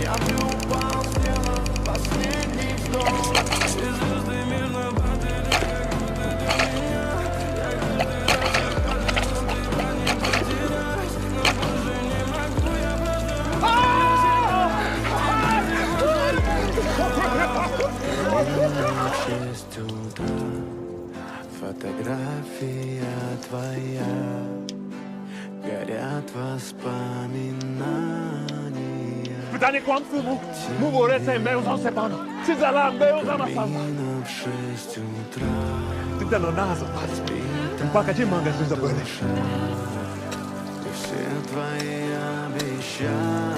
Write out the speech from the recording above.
В 6 утра фотография твоя, горят воспоминания. Pytanie kłamstwo mu worece meuza sepano. Ci zala meuza masama. В 6 утра Ty ten nazo. Пока чем манга ты забыли? все твои обещания